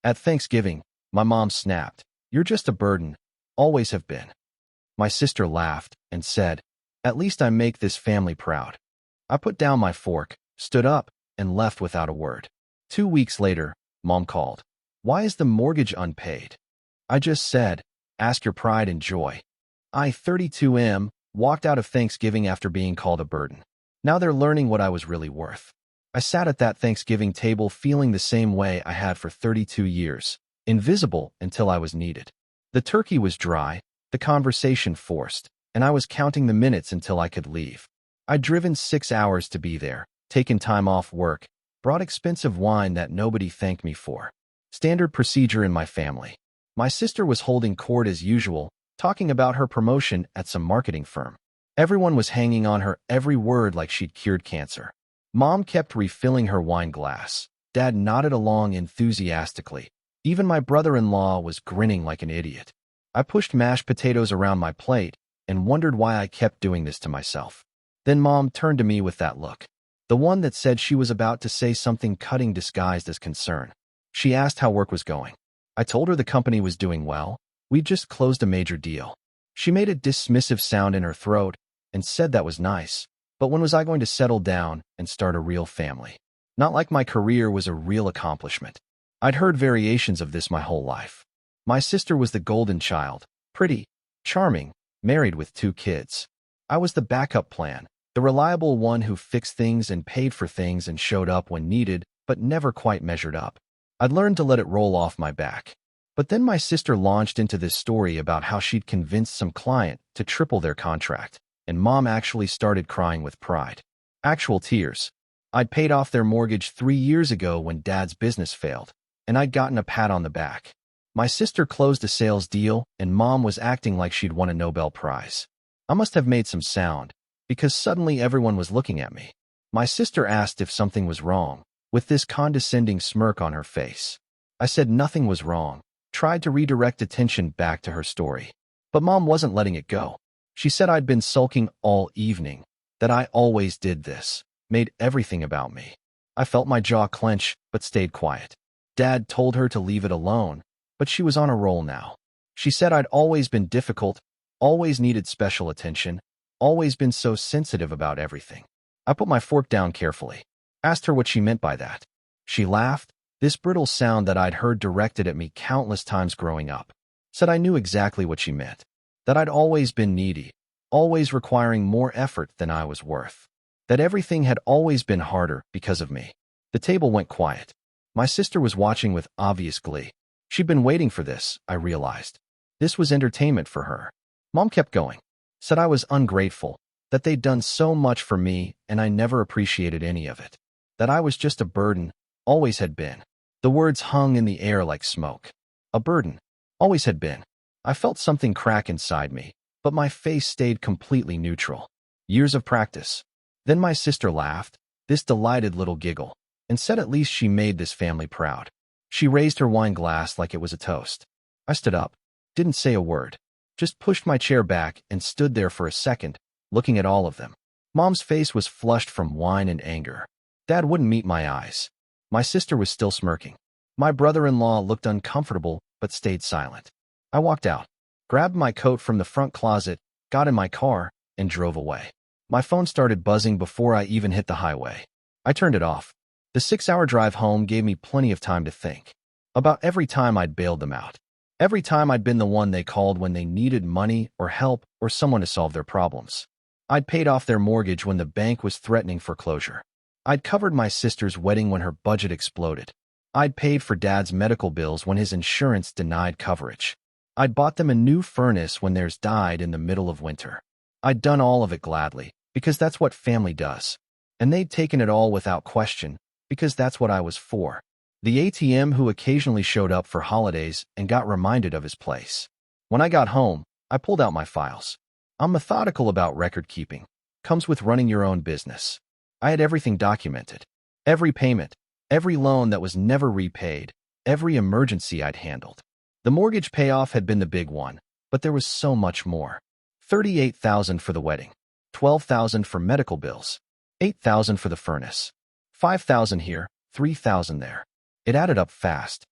At Thanksgiving, my mom snapped, "You're just a burden. Always have been." My sister laughed and said, "At least I make this family proud." I put down my fork, stood up, and left without a word. 2 weeks later, Mom called. "Why is the mortgage unpaid?" I just said, "Ask your pride and joy." I, 32M, walked out of Thanksgiving after being called a burden. Now they're learning what I was really worth. I sat at that Thanksgiving table feeling the same way I had for 32 years, invisible until I was needed. The turkey was dry, the conversation forced, and I was counting the minutes until I could leave. I'd driven 6 hours to be there, taken time off work, brought expensive wine that nobody thanked me for. Standard procedure in my family. My sister was holding court as usual, talking about her promotion at some marketing firm. Everyone was hanging on her every word like she'd cured cancer. Mom kept refilling her wine glass. Dad nodded along enthusiastically. Even my brother-in-law was grinning like an idiot. I pushed mashed potatoes around my plate and wondered why I kept doing this to myself. Then Mom turned to me with that look, the one that said she was about to say something cutting disguised as concern. She asked how work was going. I told her the company was doing well. We'd just closed a major deal. She made a dismissive sound in her throat and said that was nice, but when was I going to settle down and start a real family? Not like my career was a real accomplishment. I'd heard variations of this my whole life. My sister was the golden child, pretty, charming, married with 2 kids. I was the backup plan, the reliable one who fixed things and paid for things and showed up when needed, but never quite measured up. I'd learned to let it roll off my back. But then my sister launched into this story about how she'd convinced some client to triple their contract, and Mom actually started crying with pride. Actual tears. I'd paid off their mortgage 3 years ago when Dad's business failed, and I'd gotten a pat on the back. My sister closed a sales deal, and Mom was acting like she'd won a Nobel Prize. I must have made some sound, because suddenly everyone was looking at me. My sister asked if something was wrong, with this condescending smirk on her face. I said nothing was wrong, tried to redirect attention back to her story. But Mom wasn't letting it go. She said I'd been sulking all evening, that I always did this, made everything about me. I felt my jaw clench, but stayed quiet. Dad told her to leave it alone, but she was on a roll now. She said I'd always been difficult, always needed special attention, always been so sensitive about everything. I put my fork down carefully, asked her what she meant by that. She laughed, this brittle sound that I'd heard directed at me countless times growing up. Said I knew exactly what she meant, that I'd always been needy, always requiring more effort than I was worth, that everything had always been harder because of me. The table went quiet. My sister was watching with obvious glee. She'd been waiting for this, I realized. This was entertainment for her. Mom kept going. Said I was ungrateful, that they'd done so much for me and I never appreciated any of it. That I was just a burden, always had been. The words hung in the air like smoke. A burden. Always had been. I felt something crack inside me, but my face stayed completely neutral. Years of practice. Then my sister laughed, this delighted little giggle, and said at least she made this family proud. She raised her wine glass like it was a toast. I stood up, didn't say a word, just pushed my chair back and stood there for a second, looking at all of them. Mom's face was flushed from wine and anger. Dad wouldn't meet my eyes. My sister was still smirking. My brother-in-law looked uncomfortable, but stayed silent. I walked out, grabbed my coat from the front closet, got in my car, and drove away. My phone started buzzing before I even hit the highway. I turned it off. The 6-hour drive home gave me plenty of time to think about every time I'd bailed them out. Every time I'd been the one they called when they needed money or help or someone to solve their problems. I'd paid off their mortgage when the bank was threatening foreclosure. I'd covered my sister's wedding when her budget exploded. I'd paid for Dad's medical bills when his insurance denied coverage. I'd bought them a new furnace when theirs died in the middle of winter. I'd done all of it gladly, because that's what family does. And they'd taken it all without question, because that's what I was for. The ATM who occasionally showed up for holidays and got reminded of his place. When I got home, I pulled out my files. I'm methodical about record keeping. Comes with running your own business. I had everything documented. Every payment, every loan that was never repaid, every emergency I'd handled. The mortgage payoff had been the big one, but there was so much more. $38,000 for the wedding, $12,000 for medical bills, $8,000 for the furnace, $5,000 here, $3,000 there. It added up fast.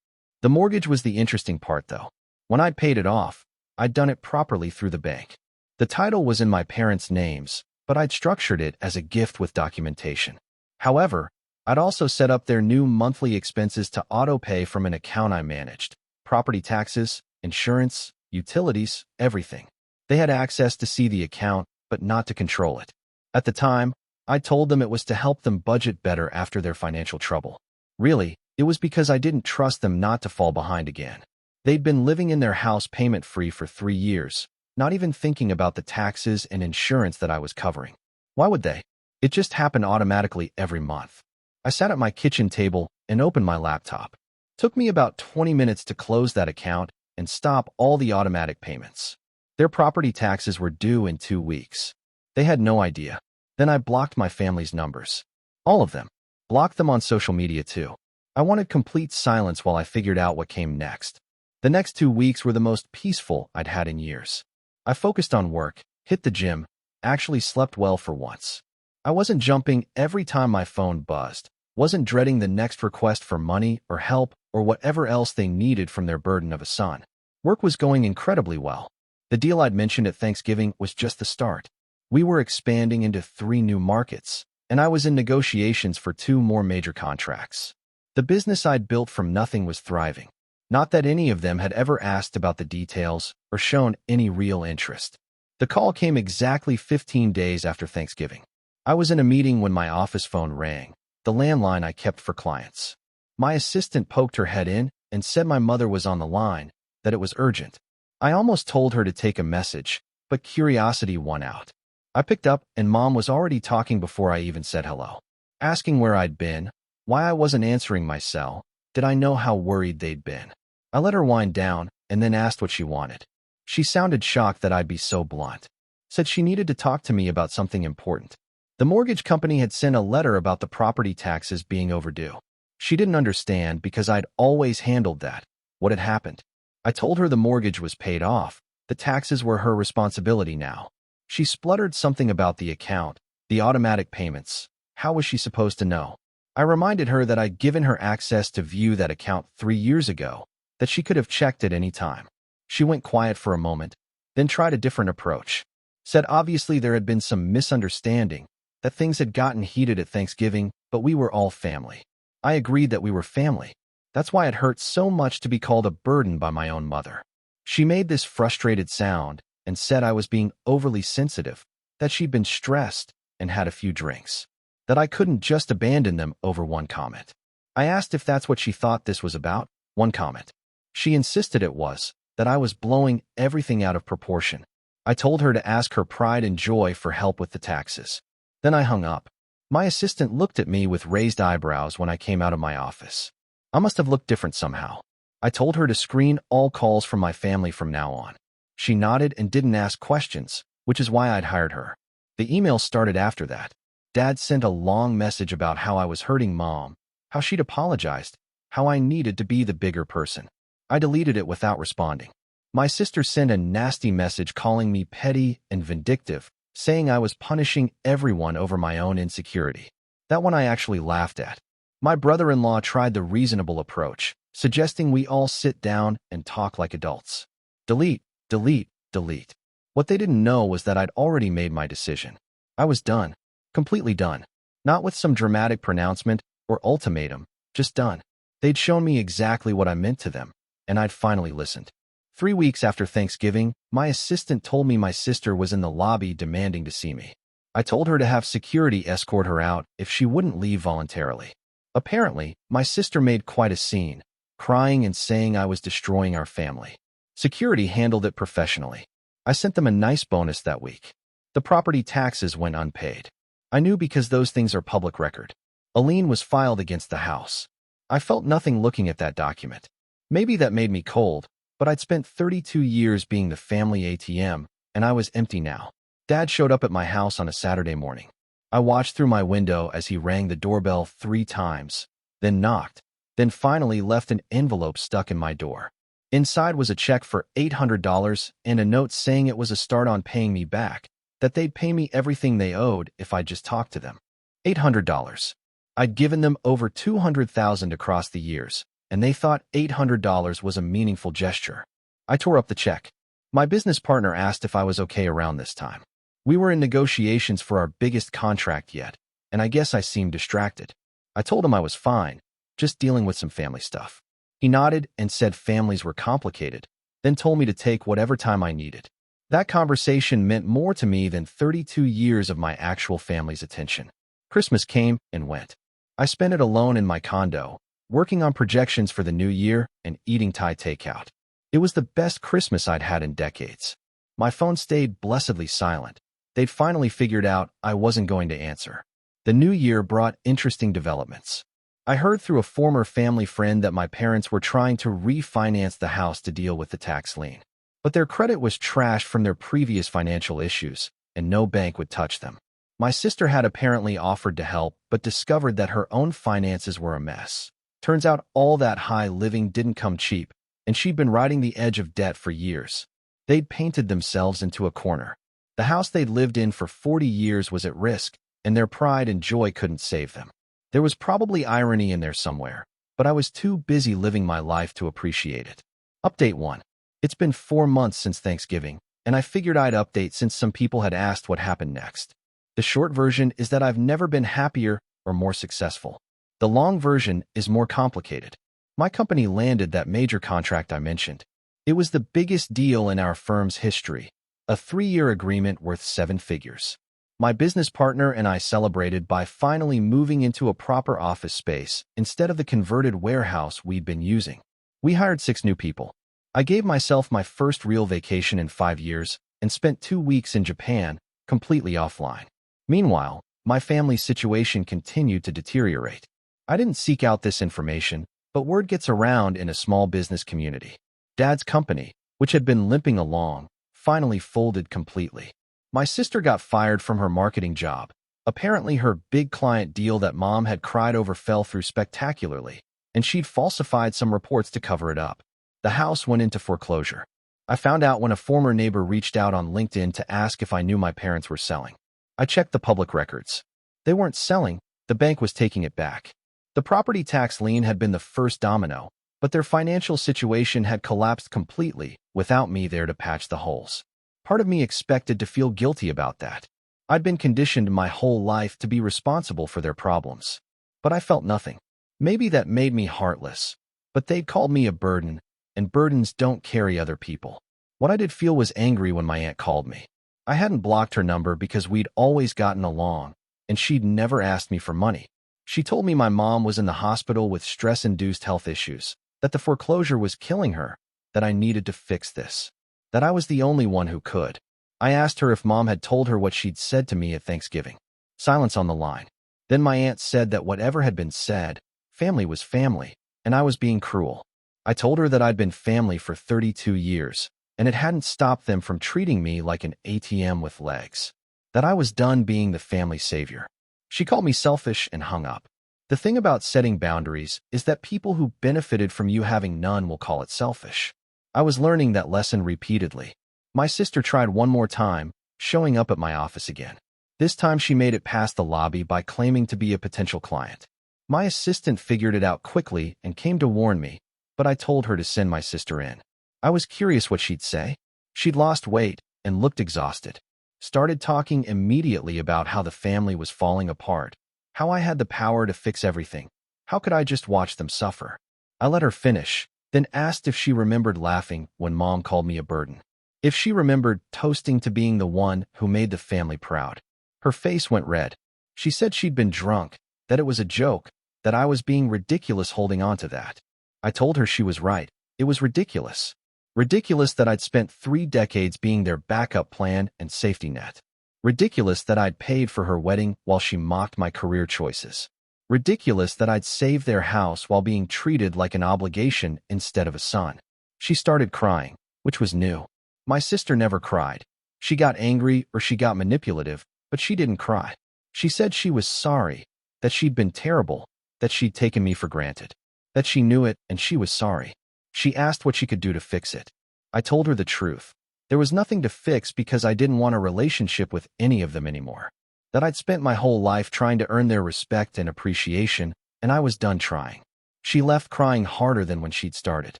The mortgage was the interesting part, though. When I'd paid it off, I'd done it properly through the bank. The title was in my parents' names, but I'd structured it as a gift with documentation. However, I'd also set up their new monthly expenses to auto-pay from an account I managed. Property taxes, insurance, utilities, everything. They had access to see the account, but not to control it. At the time, I told them it was to help them budget better after their financial trouble. Really, it was because I didn't trust them not to fall behind again. They'd been living in their house payment-free for 3 years, not even thinking about the taxes and insurance that I was covering. Why would they? It just happened automatically every month. I sat at my kitchen table and opened my laptop. Took me about 20 minutes to close that account and stop all the automatic payments. Their property taxes were due in 2 weeks. They had no idea. Then I blocked my family's numbers. All of them. Blocked them on social media too. I wanted complete silence while I figured out what came next. The next 2 weeks were the most peaceful I'd had in years. I focused on work, hit the gym, actually slept well for once. I wasn't jumping every time my phone buzzed, wasn't dreading the next request for money or help or whatever else they needed from their burden of a son. Work was going incredibly well. The deal I'd mentioned at Thanksgiving was just the start. We were expanding into 3 new markets, and I was in negotiations for 2 more major contracts. The business I'd built from nothing was thriving. Not that any of them had ever asked about the details or shown any real interest. The call came exactly 15 days after Thanksgiving. I was in a meeting when my office phone rang, the landline I kept for clients. My assistant poked her head in and said my mother was on the line, that it was urgent. I almost told her to take a message, but curiosity won out. I picked up and Mom was already talking before I even said hello. Asking where I'd been, why I wasn't answering my cell, did I know how worried they'd been. I let her wind down and then asked what she wanted. She sounded shocked that I'd be so blunt. Said she needed to talk to me about something important. The mortgage company had sent a letter about the property taxes being overdue. She didn't understand because I'd always handled that. What had happened? I told her the mortgage was paid off. The taxes were her responsibility now. She spluttered something about the account, the automatic payments. How was she supposed to know? I reminded her that I'd given her access to view that account 3 years ago, that she could have checked at any time. She went quiet for a moment, then tried a different approach. Said obviously there had been some misunderstanding, that things had gotten heated at Thanksgiving, but we were all family. I agreed that we were family. That's why it hurt so much to be called a burden by my own mother. She made this frustrated sound and said I was being overly sensitive, that she'd been stressed and had a few drinks, that I couldn't just abandon them over one comment. I asked if that's what she thought this was about, one comment. She insisted it was, that I was blowing everything out of proportion. I told her to ask her pride and joy for help with the taxes. Then I hung up. My assistant looked at me with raised eyebrows when I came out of my office. I must have looked different somehow. I told her to screen all calls from my family from now on. She nodded and didn't ask questions, which is why I'd hired her. The email started after that. Dad sent a long message about how I was hurting Mom, how she'd apologized, how I needed to be the bigger person. I deleted it without responding. My sister sent a nasty message calling me petty and vindictive, saying I was punishing everyone over my own insecurity. That one I actually laughed at. My brother-in-law tried the reasonable approach, suggesting we all sit down and talk like adults. Delete, delete, delete. What they didn't know was that I'd already made my decision. I was done. Completely done. Not with some dramatic pronouncement or ultimatum, just done. They'd shown me exactly what I meant to them, and I'd finally listened. 3 weeks after Thanksgiving, my assistant told me my sister was in the lobby demanding to see me. I told her to have security escort her out if she wouldn't leave voluntarily. Apparently, my sister made quite a scene, crying and saying I was destroying our family. Security handled it professionally. I sent them a nice bonus that week. The property taxes went unpaid. I knew because those things are public record. A lien was filed against the house. I felt nothing looking at that document. Maybe that made me cold, but I'd spent 32 years being the family ATM, and I was empty now. Dad showed up at my house on a Saturday morning. I watched through my window as he rang the doorbell 3 times, then knocked, then finally left an envelope stuck in my door. Inside was a check for $800 and a note saying it was a start on paying me back, that they'd pay me everything they owed if I just talked to them. $800. I'd given them over $200,000 across the years, and they thought $800 was a meaningful gesture. I tore up the check. My business partner asked if I was okay around this time. We were in negotiations for our biggest contract yet, and I guess I seemed distracted. I told him I was fine, just dealing with some family stuff. He nodded and said families were complicated, then told me to take whatever time I needed. That conversation meant more to me than 32 years of my actual family's attention. Christmas came and went. I spent it alone in my condo, working on projections for the new year and eating Thai takeout. It was the best Christmas I'd had in decades. My phone stayed blessedly silent. They'd finally figured out I wasn't going to answer. The new year brought interesting developments. I heard through a former family friend that my parents were trying to refinance the house to deal with the tax lien. But their credit was trashed from their previous financial issues, and no bank would touch them. My sister had apparently offered to help, but discovered that her own finances were a mess. Turns out all that high living didn't come cheap, and she'd been riding the edge of debt for years. They'd painted themselves into a corner. The house they'd lived in for 40 years was at risk, and their pride and joy couldn't save them. There was probably irony in there somewhere, but I was too busy living my life to appreciate it. Update 1. It's been 4 months since Thanksgiving, and I figured I'd update since some people had asked what happened next. The short version is that I've never been happier or more successful. The long version is more complicated. My company landed that major contract I mentioned. It was the biggest deal in our firm's history, a 3-year agreement worth 7 figures. My business partner and I celebrated by finally moving into a proper office space instead of the converted warehouse we'd been using. We hired 6 new people. I gave myself my first real vacation in 5 years and spent 2 weeks in Japan, completely offline. Meanwhile, my family's situation continued to deteriorate. I didn't seek out this information, but word gets around in a small business community. Dad's company, which had been limping along, finally folded completely. My sister got fired from her marketing job. Apparently her big client deal that Mom had cried over fell through spectacularly, and she'd falsified some reports to cover it up. The house went into foreclosure. I found out when a former neighbor reached out on LinkedIn to ask if I knew my parents were selling. I checked the public records. They weren't selling, the bank was taking it back. The property tax lien had been the first domino, but their financial situation had collapsed completely without me there to patch the holes. Part of me expected to feel guilty about that. I'd been conditioned my whole life to be responsible for their problems. But I felt nothing. Maybe that made me heartless, but they'd called me a burden, and burdens don't carry other people. What I did feel was angry when my aunt called me. I hadn't blocked her number because we'd always gotten along, and she'd never asked me for money. She told me my mom was in the hospital with stress-induced health issues, that the foreclosure was killing her, that I needed to fix this, that I was the only one who could. I asked her if Mom had told her what she'd said to me at Thanksgiving. Silence on the line. Then my aunt said that whatever had been said, family was family, and I was being cruel. I told her that I'd been family for 32 years, and it hadn't stopped them from treating me like an ATM with legs, that I was done being the family savior. She called me selfish and hung up. The thing about setting boundaries is that people who benefited from you having none will call it selfish. I was learning that lesson repeatedly. My sister tried one more time, showing up at my office again. This time she made it past the lobby by claiming to be a potential client. My assistant figured it out quickly and came to warn me, but I told her to send my sister in. I was curious what she'd say. She'd lost weight and looked exhausted. Started talking immediately about how the family was falling apart, how I had the power to fix everything. How could I just watch them suffer? I let her finish, then asked if she remembered laughing when Mom called me a burden. If she remembered toasting to being the one who made the family proud. Her face went red. She said she'd been drunk, that it was a joke, that I was being ridiculous holding on to that. I told her she was right. It was ridiculous. Ridiculous that I'd spent 3 decades being their backup plan and safety net. Ridiculous that I'd paid for her wedding while she mocked my career choices. Ridiculous that I'd saved their house while being treated like an obligation instead of a son. She started crying, which was new. My sister never cried. She got angry or she got manipulative, but she didn't cry. She said she was sorry, that she'd been terrible, that she'd taken me for granted, that she knew it and she was sorry. She asked what she could do to fix it. I told her the truth. There was nothing to fix because I didn't want a relationship with any of them anymore. That I'd spent my whole life trying to earn their respect and appreciation, and I was done trying. She left crying harder than when she'd started.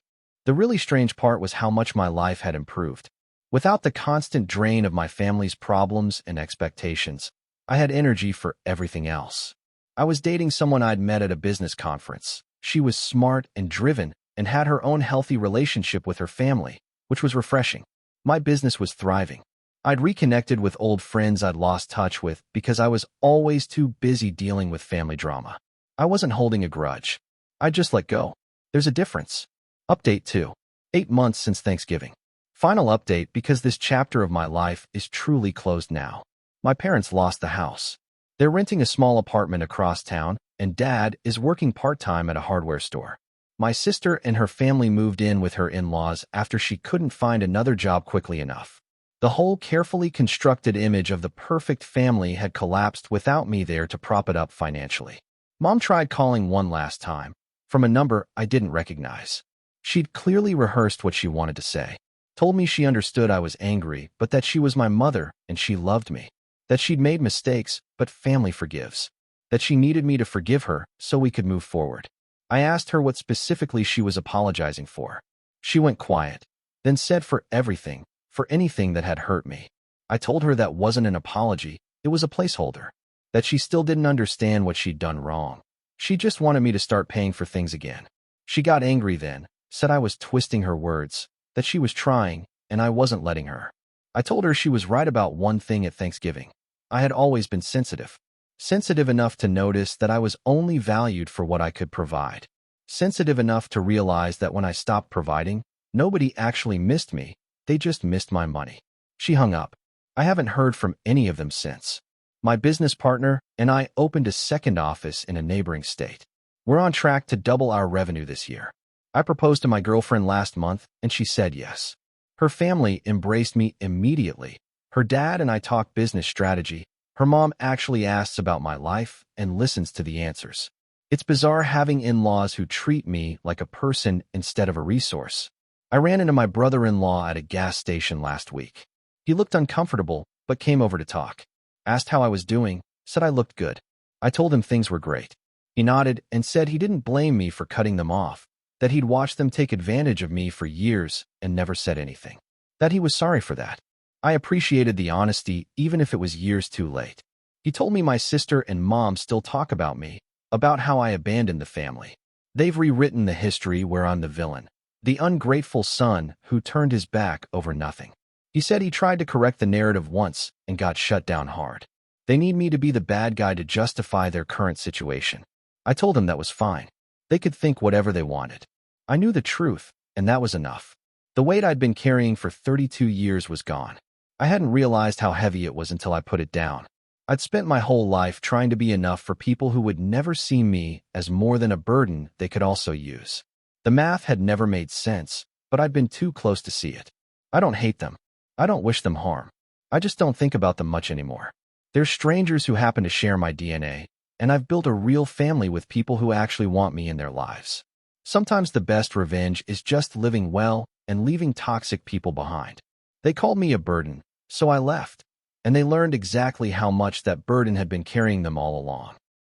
The really strange part was how much my life had improved. Without the constant drain of my family's problems and expectations, I had energy for everything else. I was dating someone I'd met at a business conference. She was smart and driven and had her own healthy relationship with her family, which was refreshing. My business was thriving. I'd reconnected with old friends I'd lost touch with because I was always too busy dealing with family drama. I wasn't holding a grudge. I just let go. There's a difference. Update 2. 8 months since Thanksgiving. Final update because this chapter of my life is truly closed now. My parents lost the house. They're renting a small apartment across town, and Dad is working part-time at a hardware store. My sister and her family moved in with her in-laws after she couldn't find another job quickly enough. The whole carefully constructed image of the perfect family had collapsed without me there to prop it up financially. Mom tried calling one last time, from a number I didn't recognize. She'd clearly rehearsed what she wanted to say. Told me she understood I was angry, but that she was my mother and she loved me. That she'd made mistakes, but family forgives. That she needed me to forgive her so we could move forward. I asked her what specifically she was apologizing for. She went quiet, then said for everything, for anything that had hurt me. I told her that wasn't an apology, it was a placeholder. That she still didn't understand what she'd done wrong. She just wanted me to start paying for things again. She got angry then, said I was twisting her words, that she was trying, and I wasn't letting her. I told her she was right about one thing at Thanksgiving. I had always been sensitive. Sensitive enough to notice that I was only valued for what I could provide. Sensitive enough to realize that when I stopped providing, nobody actually missed me, they just missed my money. She hung up. I haven't heard from any of them since. My business partner and I opened a second office in a neighboring state. We're on track to double our revenue this year. I proposed to my girlfriend last month, and she said yes. Her family embraced me immediately. Her dad and I talked business strategy. Her mom actually asks about my life and listens to the answers. It's bizarre having in-laws who treat me like a person instead of a resource. I ran into my brother-in-law at a gas station last week. He looked uncomfortable, but came over to talk. Asked how I was doing, said I looked good. I told him things were great. He nodded and said he didn't blame me for cutting them off, that he'd watched them take advantage of me for years and never said anything. That he was sorry for that. I appreciated the honesty, even if it was years too late. He told me my sister and mom still talk about me, about how I abandoned the family. They've rewritten the history where I'm the villain, the ungrateful son who turned his back over nothing. He said he tried to correct the narrative once and got shut down hard. They need me to be the bad guy to justify their current situation. I told him that was fine. They could think whatever they wanted. I knew the truth, and that was enough. The weight I'd been carrying for 32 years was gone. I hadn't realized how heavy it was until I put it down. I'd spent my whole life trying to be enough for people who would never see me as more than a burden they could also use. The math had never made sense, but I'd been too close to see it. I don't hate them. I don't wish them harm. I just don't think about them much anymore. They're strangers who happen to share my DNA, and I've built a real family with people who actually want me in their lives. Sometimes the best revenge is just living well and leaving toxic people behind. They called me a burden, so I left, and they learned exactly how much that burden had been carrying them all along.